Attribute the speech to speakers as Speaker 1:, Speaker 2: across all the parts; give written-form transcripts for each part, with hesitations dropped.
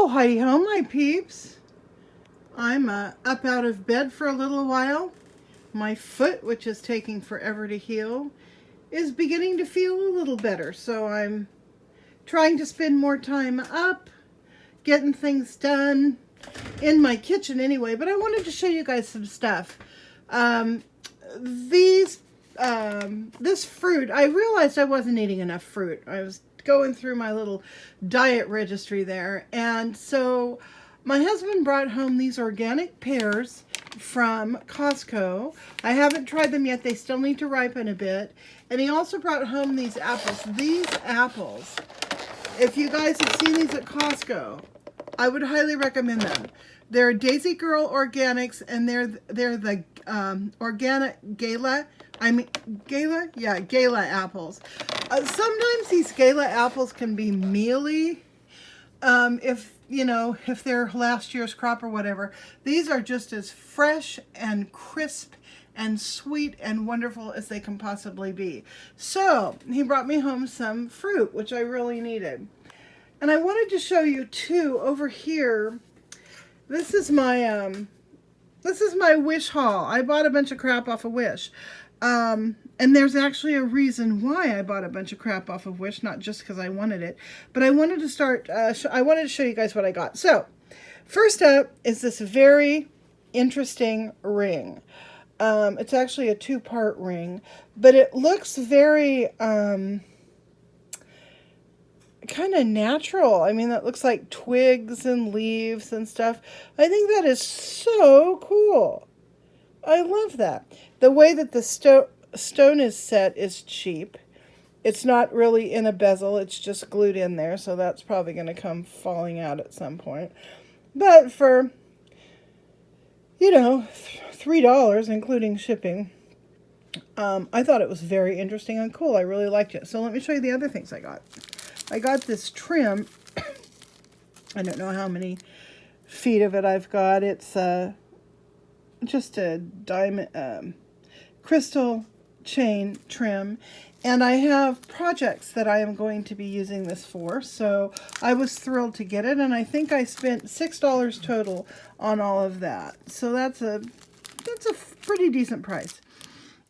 Speaker 1: Oh, Heidi Ho, my peeps. I'm up out of bed for a little while. My foot, which is taking forever to heal, is beginning to feel a little better. So I'm trying to spend more time up, getting things done in my kitchen anyway. But I wanted to show you guys some stuff. This fruit, I realized I wasn't eating enough fruit. I was going through my little diet registry there, and so my husband brought home these organic pears from Costco. I haven't tried them yet. They still need to ripen a bit. And he also brought home these apples. These apples, if you guys have seen these at Costco, I would highly recommend them. They're Daisy Girl Organics, and they're the organic Gala. Gala apples. Sometimes these Gala apples can be mealy. If they're last year's crop or whatever. These are just as fresh and crisp and sweet and wonderful as they can possibly be. So he brought me home some fruit, which I really needed. And I wanted to show you too over here. This is my Wish haul. I bought a bunch of crap off of Wish. And there's actually a reason why I bought a bunch of crap off of Wish, not just because I wanted it, but I wanted to start, I wanted to show you guys what I got. So, first up is this very interesting ring. It's actually a two-part ring, but it looks very, kind of natural. I mean, that looks like twigs and leaves and stuff. I think that is so cool. I love that. The way that the stone is set is cheap. It's not really in a bezel. It's just glued in there. So that's probably going to come falling out at some point. But for, $3, including shipping, I thought it was very interesting and cool. I really liked it. So let me show you the other things I got. I got this trim. I don't know how many feet of it I've got. It's just a diamond crystal chain trim, and I have projects that I am going to be using this for, so I was thrilled to get it, and I think I spent $6 total on all of that. So that's a pretty decent price.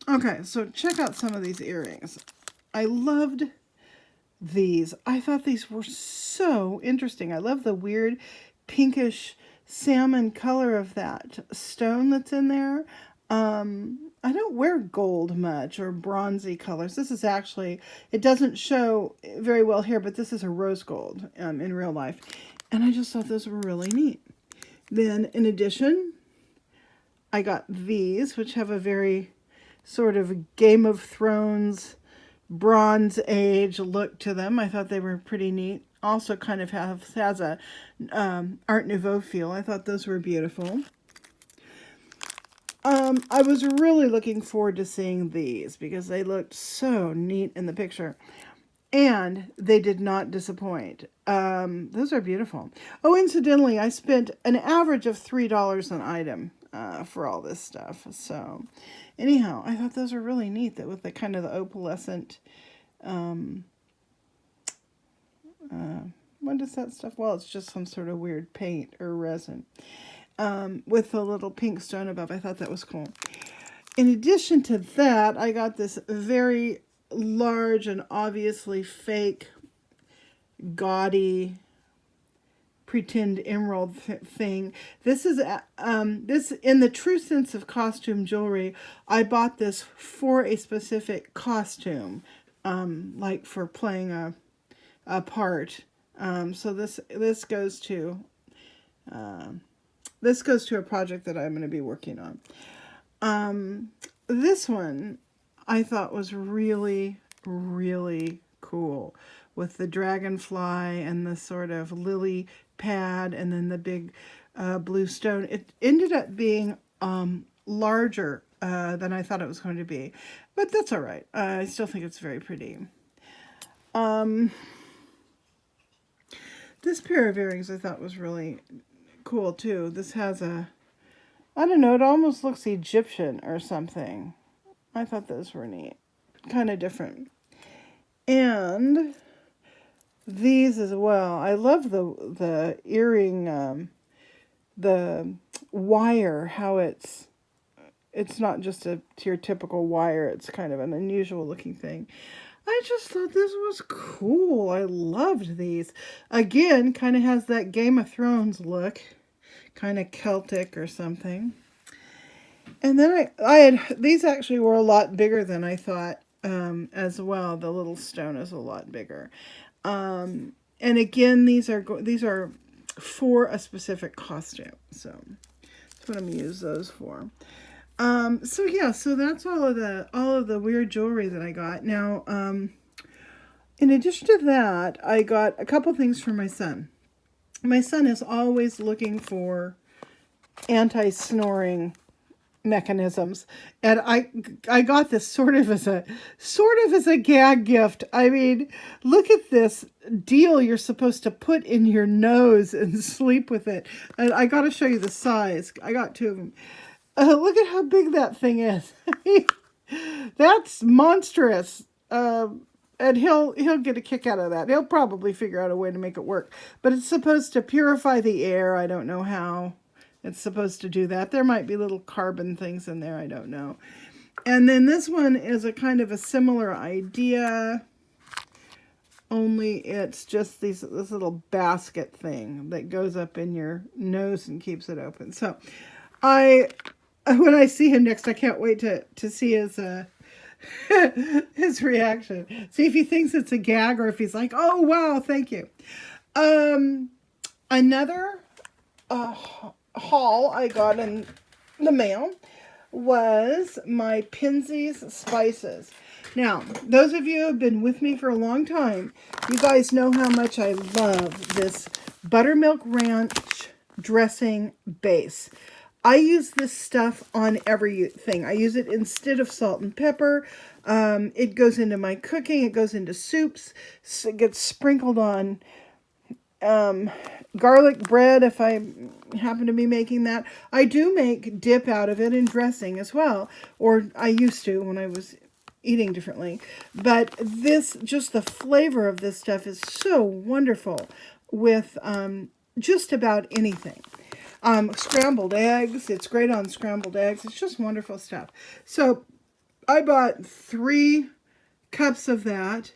Speaker 1: Okay, so check out some of these earrings. I loved these. I thought these were so interesting. I love the weird pinkish salmon color of that stone that's in there. I don't wear gold much or bronzy colors. This is actually, it doesn't show very well here, but this is a rose gold in real life. And I just thought those were really neat. Then in addition, I got these, which have a very sort of Game of Thrones Bronze Age look to them. I thought they were pretty neat. Also kind of has a Art Nouveau feel. I thought those were beautiful. I was really looking forward to seeing these because they looked so neat in the picture. And they did not disappoint. Those are beautiful. Oh, incidentally, I spent an average of $3 an item for all this stuff. So, anyhow, I thought those were really neat. That with the kind of the opalescent, what is that stuff? Well, it's just some sort of weird paint or resin. With a little pink stone above. I thought that was cool. In addition to that, I got this very large and obviously fake, gaudy, pretend emerald thing. This is this in the true sense of costume jewelry. I bought this for a specific costume, like for playing a part. So this goes to a project that I'm going to be working on. This one I thought was really, really cool with the dragonfly and the sort of lily pad and then the big blue stone. It ended up being larger than I thought it was going to be, but that's all right. I still think it's very pretty. This pair of earrings I thought was really cool too. This has a, I don't know, it almost looks Egyptian or something. I thought those were neat. Kind of different. And these as well. I love the earring, the wire, how it's not just your typical wire. It's kind of an unusual looking thing. I just thought this was cool. I loved these. Again, kind of has that Game of Thrones look, kind of Celtic or something. And then I had, these actually were a lot bigger than I thought as well. The little stone is a lot bigger. And again, these are for a specific costume. So that's what I'm going to use those for. So yeah, so that's all of the weird jewelry that I got. Now, in addition to that, I got a couple things for my son. My son is always looking for anti-snoring mechanisms, and I got this sort of as a gag gift. I mean, look at this deal you're supposed to put in your nose and sleep with it. And I got to show you the size. I got two of them. Look at how big that thing is. That's monstrous. And he'll get a kick out of that. He'll probably figure out a way to make it work. But it's supposed to purify the air. I don't know how it's supposed to do that. There might be little carbon things in there. I don't know. And then this one is a kind of a similar idea. Only it's just this little basket thing that goes up in your nose and keeps it open. So when I see him next, I can't wait to see his his reaction. See if he thinks it's a gag or if he's like, "Oh wow, thank you." Another haul I got in the mail was my Penzeys spices. Now, those of you who have been with me for a long time, you guys know how much I love this buttermilk ranch dressing base. I use this stuff on everything. I use it instead of salt and pepper. It goes into my cooking. It goes into soups. It gets sprinkled on garlic bread if I happen to be making that. I do make dip out of it and dressing as well. Or I used to when I was eating differently. But just the flavor of this stuff is so wonderful with just about anything. Scrambled eggs. It's great on scrambled eggs. It's just wonderful stuff. So I bought 3 cups of that.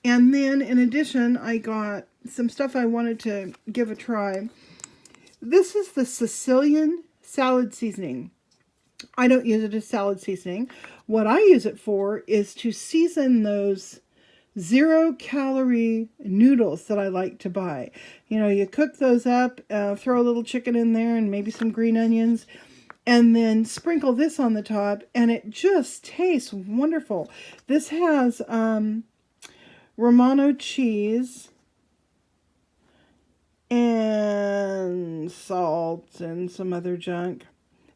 Speaker 1: And then in addition, I got some stuff I wanted to give a try. This is the Sicilian salad seasoning. I don't use it as salad seasoning. What I use it for is to season those 0-calorie noodles that I like to buy. You know, you cook those up, throw a little chicken in there and maybe some green onions, and then sprinkle this on the top, and it just tastes wonderful. This has Romano cheese and salt and some other junk.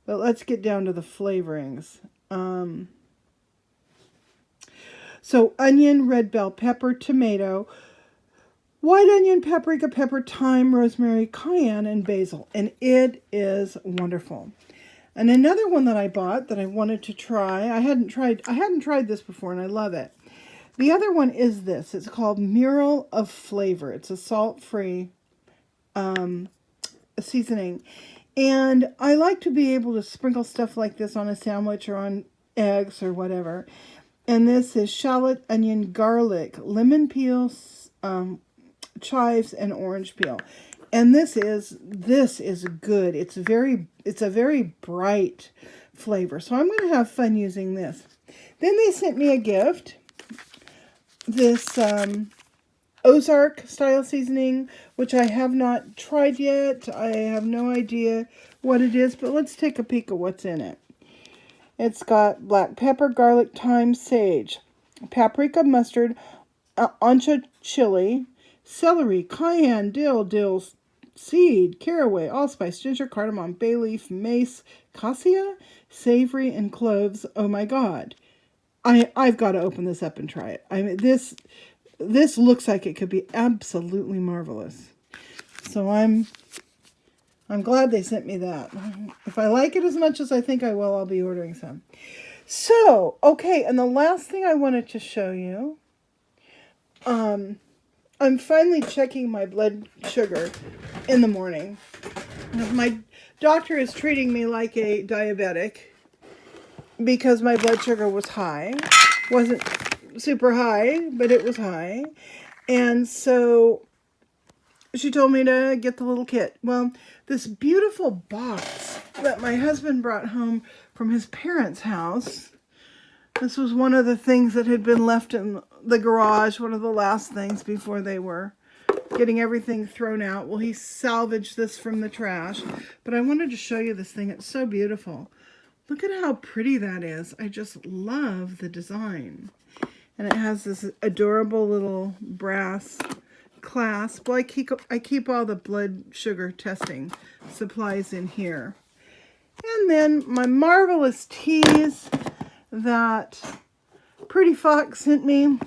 Speaker 1: But let's get down to the flavorings. So onion, red bell pepper, tomato, white onion, paprika, pepper, thyme, rosemary, cayenne, and basil. And it is wonderful. And another one that I bought that I wanted to try, I hadn't tried this before, and I love it. The other one is this. It's called Mural of Flavor. It's a salt-free seasoning. And I like to be able to sprinkle stuff like this on a sandwich or on eggs or whatever. And this is shallot, onion, garlic, lemon peel, chives, and orange peel. And this is good. It's a very bright flavor. So I'm going to have fun using this. Then they sent me a gift. This Ozark style seasoning, which I have not tried yet. I have no idea what it is, but let's take a peek at what's in it. It's got black pepper, garlic, thyme, sage, paprika, mustard, ancho chili, celery, cayenne, dill seed, caraway, allspice, ginger, cardamom, bay leaf, mace, cassia, savory, and cloves. Oh my God. I've got to open this up and try it. I mean, this looks like it could be absolutely marvelous. So I'm glad they sent me that. If I like it as much as I think I will, I'll be ordering some. So, okay, and the last thing I wanted to show you, I'm finally checking my blood sugar in the morning. My doctor is treating me like a diabetic because my blood sugar was high. Wasn't super high, but it was high. And so she told me to get the little kit. Well, this beautiful box that my husband brought home from his parents' house, this was one of the things that had been left in the garage, one of the last things before they were getting everything thrown out. Well, he salvaged this from the trash, but I wanted to show you this thing. It's so beautiful. Look at how pretty that is. I just love the design. And it has this adorable little brass clasp. Well, I keep all the blood sugar testing supplies in here. And then my marvelous teas that Pretty Fox sent me.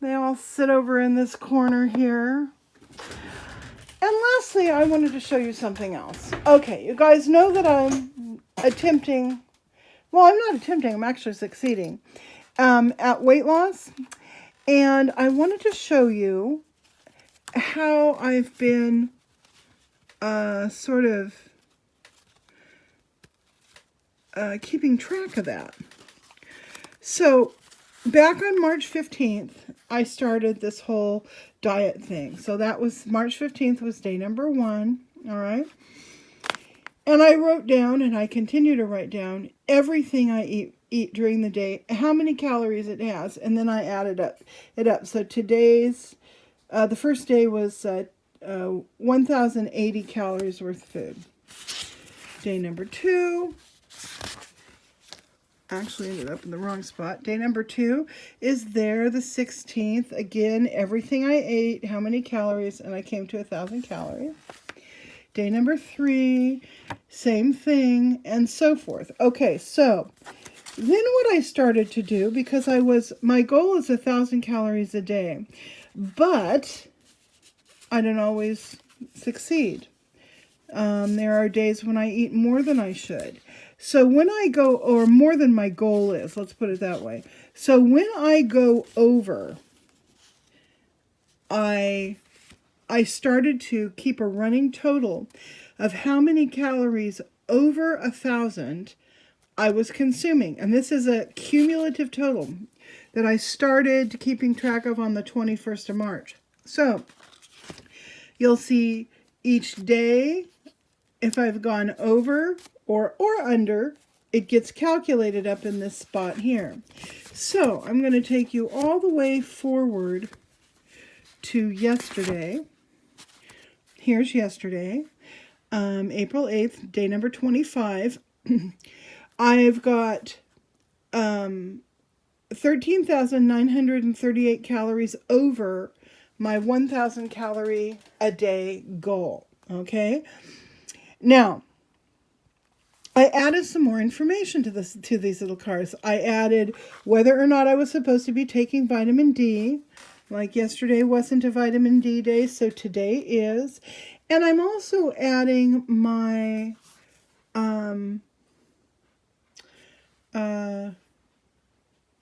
Speaker 1: They all sit over in this corner here. And lastly, I wanted to show you something else. Okay, you guys know that I'm attempting, well, I'm not attempting, I'm actually succeeding at weight loss. And I wanted to show you how I've been sort of keeping track of that. So back on March 15th, I started this whole diet thing. So that was March 15th was day number 1. All right. And I wrote down, and I continue to write down everything I eat during the day, how many calories it has, and then I added it up. So today's, the first day was 1,080 calories worth of food. Day number 2, actually ended up in the wrong spot. Day number 2 is there, the 16th. Again, everything I ate, how many calories, and I came to 1,000 calories. Day number 3, same thing, and so forth. Okay, so then what I started to do, because my goal is 1,000 calories a day, but I don't always succeed. There are days when I eat more than I should. So when I go, or more than my goal is, let's put it that way. So when I go over, I started to keep a running total of how many calories over 1,000 I was consuming. And this is a cumulative total that I started keeping track of on the 21st of March. So you'll see each day, if I've gone over or under, it gets calculated up in this spot here. So I'm going to take you all the way forward to yesterday. Here's yesterday, April 8th, day number 25. I've got 13,938 calories over my 1,000 calorie a day goal. Okay. Now, I added some more information to these little cards. I added whether or not I was supposed to be taking vitamin D. Like yesterday wasn't a vitamin D day, so today is. And I'm also adding my,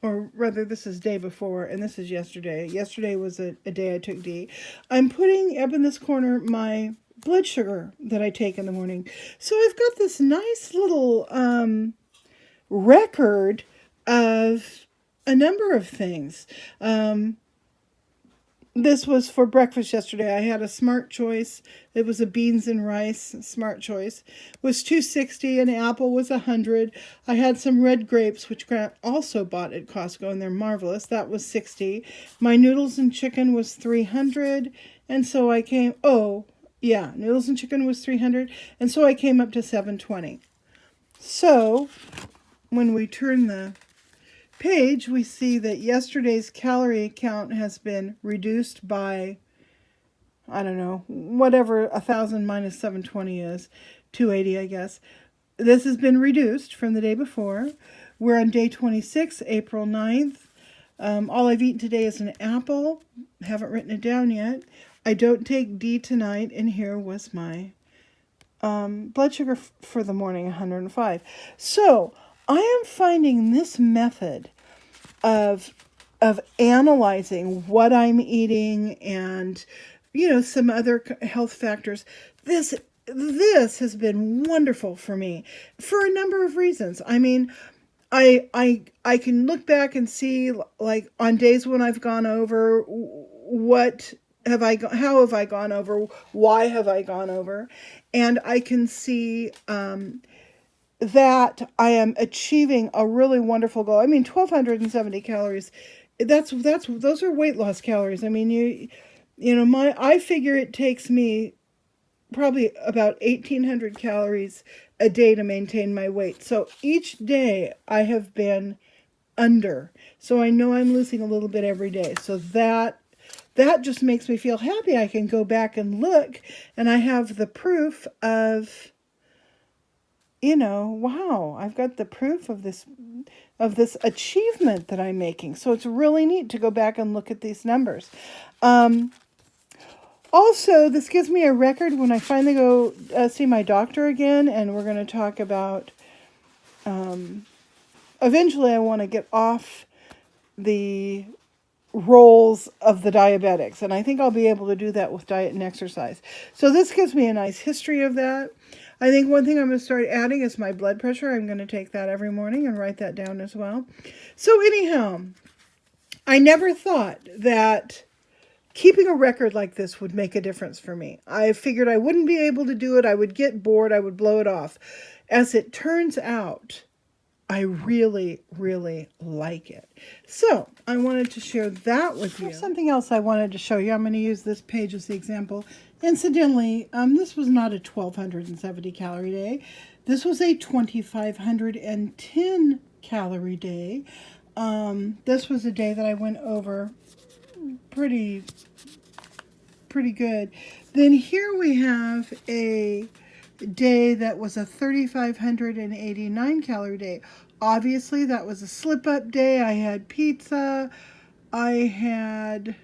Speaker 1: or rather this is day before, and this is yesterday. Yesterday was a day I took D. I'm putting up in this corner my blood sugar that I take in the morning. So I've got this nice little record of a number of things. This was for breakfast yesterday. I had a Smart Choice. It was a beans and rice Smart Choice. It was $2.60. An apple was $100. I had some red grapes, which Grant also bought at Costco, and they're marvelous. That was $60. My noodles and chicken was $300. And so I came, noodles and chicken was $300. And so I came up to $720. So when we turn the page, we see that yesterday's calorie count has been reduced by, I don't know, whatever 1,000 minus 720 is, 280, I guess. This has been reduced from the day before. We're on day 26, April 9th. All I've eaten today is an apple. Haven't written it down yet. I don't take D tonight, and here was my blood sugar for the morning, 105. So I am finding this method of of analyzing what I'm eating and, you know, some other health factors. This has been wonderful for me for a number of reasons. I mean, I can look back and see, like, on days when I've gone over, how have I gone over, why have I gone over, and I can see that I am achieving a really wonderful goal. I mean, 1,270 calories. Those are weight loss calories. I mean, you know, I figure it takes me probably about 1,800 calories a day to maintain my weight. So each day I have been under. So I know I'm losing a little bit every day. So that just makes me feel happy. I can go back and look, and I have the proof of, you know, wow, I've got the proof of this achievement that I'm making. So it's really neat to go back and look at these numbers. Also, this gives me a record when I finally go see my doctor again, and we're going to talk about, eventually I want to get off the roles of the diabetics, and I think I'll be able to do that with diet and exercise. So this gives me a nice history of that. I think one thing I'm going to start adding is my blood pressure. I'm going to take that every morning and write that down as well. So anyhow, I never thought that keeping a record like this would make a difference for me. I figured I wouldn't be able to do it. I would get bored. I would blow it off. As it turns out, I really, really like it. So I wanted to share that with you. Something else I wanted to show you. I'm going to use this page as the example. Incidentally, this was not a 1,270 calorie day. This was a 2,510 calorie day. This was a day that I went over pretty good. Then here we have a day that was a 3,589 calorie day. Obviously, that was a slip-up day. I had pizza. I had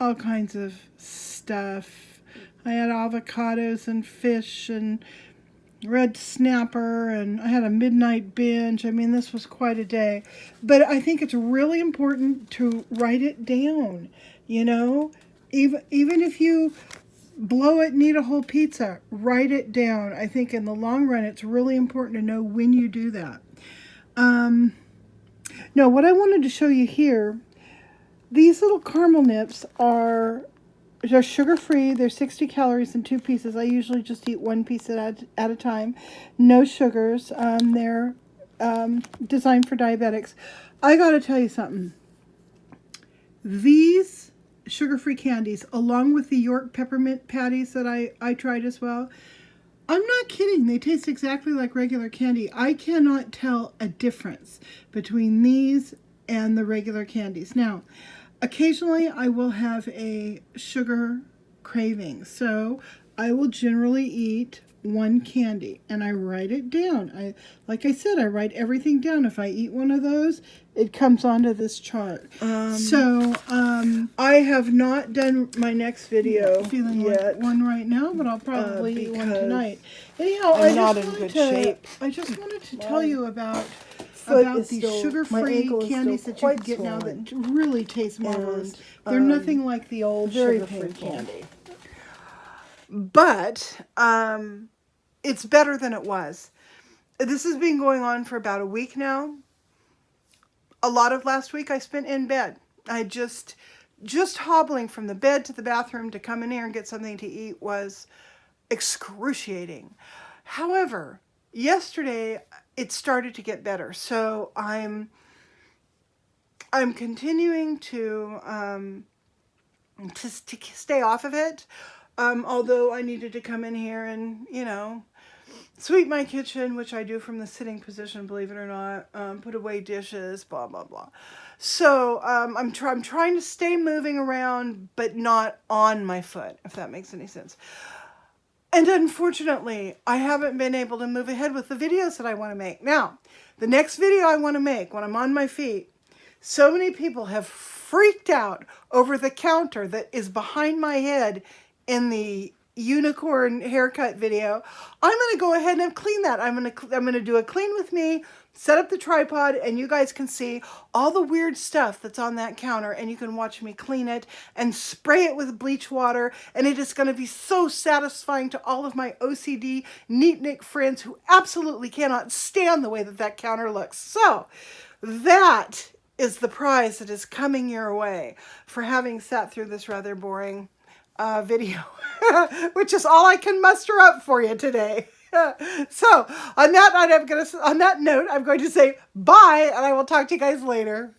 Speaker 1: all kinds of stuff. I had avocados and fish and red snapper, and I had a midnight binge. I mean, this was quite a day. But I think it's really important to write it down, you know? Even if you blow it and eat a whole pizza, write it down. I think in the long run, it's really important to know when you do that. Now, what I wanted to show you here, these little caramel nips they're sugar-free. They're 60 calories in 2 pieces. I usually just eat 1 piece at a time. No sugars. They're designed for diabetics. I got to tell you something. These sugar-free candies, along with the York peppermint patties that I tried as well, I'm not kidding. They taste exactly like regular candy. I cannot tell a difference between these and the regular candies. Now, occasionally I will have a sugar craving, so I will generally eat 1 candy, and I write it down. Like I said, I write everything down. If I eat one of those, it comes onto this chart. I have not done my next video yet. Like one right now, but I'll probably eat one tonight. Anyhow, I'm not in good shape. I just wanted to tell you about these sugar-free candies that you can get now that really taste marvelous. They're nothing like the old sugar-free candy. But it's better than it was. This has been going on for about a week now. A lot of last week I spent in bed. I just hobbling from the bed to the bathroom to come in here and get something to eat was excruciating. However, yesterday it started to get better. So I'm continuing to stay off of it. Although I needed to come in here and, you know, sweep my kitchen, which I do from the sitting position, believe it or not, put away dishes, blah, blah, blah. So I'm trying to stay moving around, but not on my foot, if that makes any sense. And unfortunately, I haven't been able to move ahead with the videos that I want to make. Now, the next video I want to make when I'm on my feet, so many people have freaked out over the counter that is behind my head in the unicorn haircut video. I'm going to go ahead and clean that. I'm going to do a clean with me, set up the tripod and you guys can see all the weird stuff that's on that counter, and you can watch me clean it and spray it with bleach water, and it is going to be so satisfying to all of my OCD neatnik friends who absolutely cannot stand the way that that counter looks. So that is the prize that is coming your way for having sat through this rather boring video, which is all I can muster up for you today. So on that note, I'm going to say bye, and I will talk to you guys later.